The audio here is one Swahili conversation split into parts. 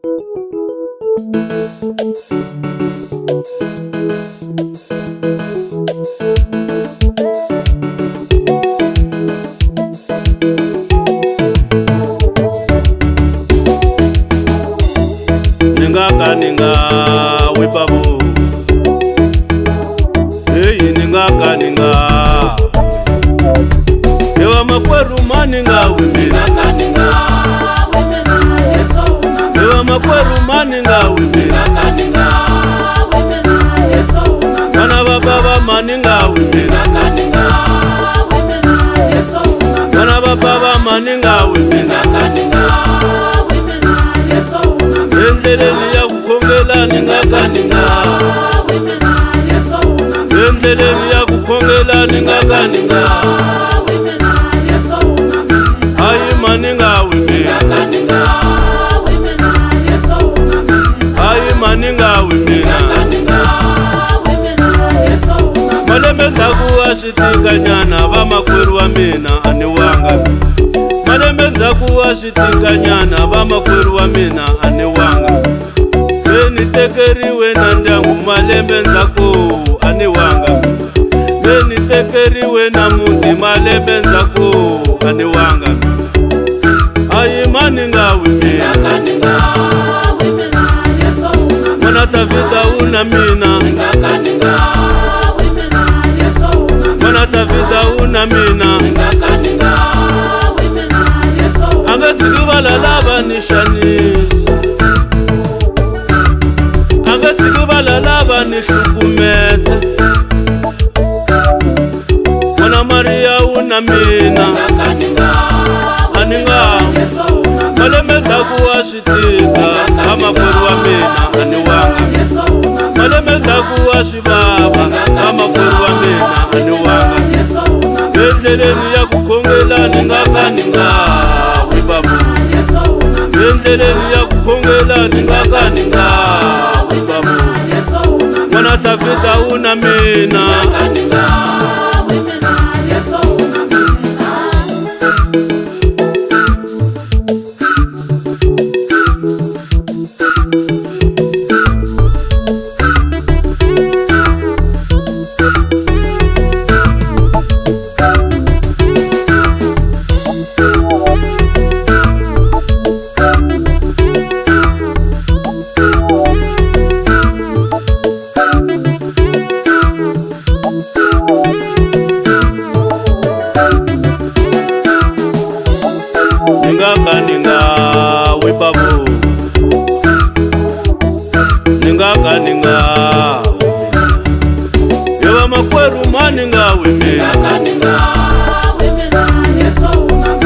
Ninga wipabu hey ninga ewa makweru maninga wimina ewa makweru maninga wimina bana baba maninga wimina bana baba maninga wimina endleleni ya kukhongela ningakaninga endleleni ya kukhongela ningakaninga hayi maninga wimina hayi maninga wimina malembe nzaku ashitikanyana vamakweru wa mina aniwanga malembe nzaku ashitikanyana vamakweru wa mina aniwanga beni tekeriwe na ndyangu malembe nzaku aniwanga beni tekeriwe na mundi malembe nzaku aniwanga hayi maninga wimina mwana Davida una mina mwana Davida una mina angatsikivala lava nishanisa angatsikivala lava nihlukumeza mwana Maria una mina aninga malembe nzaku ashitika vamakweru wa mina aniwanga malembe nzaku ashivava vamakweru wa mina aniwanga endleleni ya kukhongela ningakaninga wibabu endleleni ya kukhongela ningakaninga wibabu mwana Davida una mina ningakaninga wibabu ningakaninga ewa makweru maninga wimina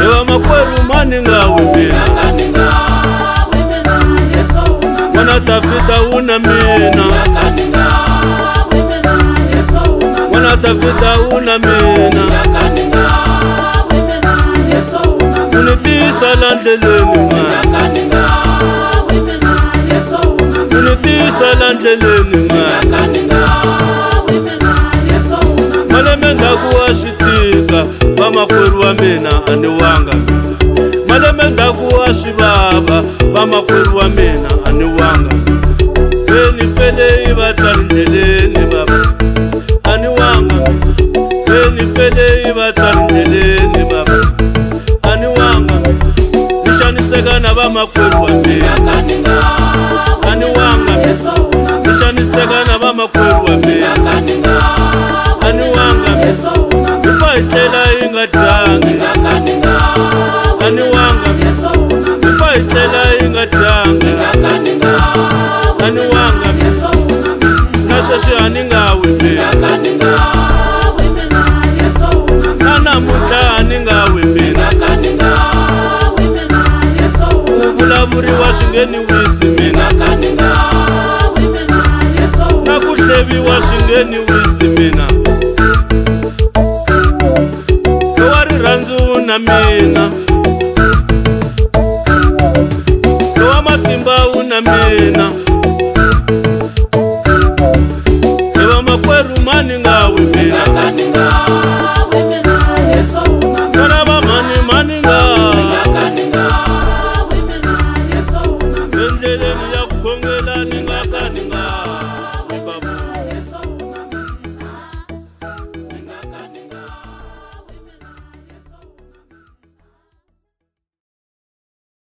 ewa makweru maninga wimina mwana Davida una mina mwana Davida una mina unitisa landleleni unitisa landleleni malembe nzaku ashitika vamakweru wa mina aniwanga malembe nzaku ashivava vamakweru wa mina aniwanga beni felei vatalindleleni baba aniwanga beni felei vatalindleleni baba aniwanga nishaniseka na vamakweru wa mina aniwanga nishaniseka na vamakweru wa mina aniwanga nifaitlela ingatangi aniwanga nifaitlela ingatangi aniwanga nashashi aninga wimina nanamuta aninga wimina uvulavuri wa shingeni wisi mina nakuhlevi wa shingeni wisi mina ewari rhandzu na mina ewa matimba una mina ewa makweru maninga wimina mwana va mani maninga endleleni ya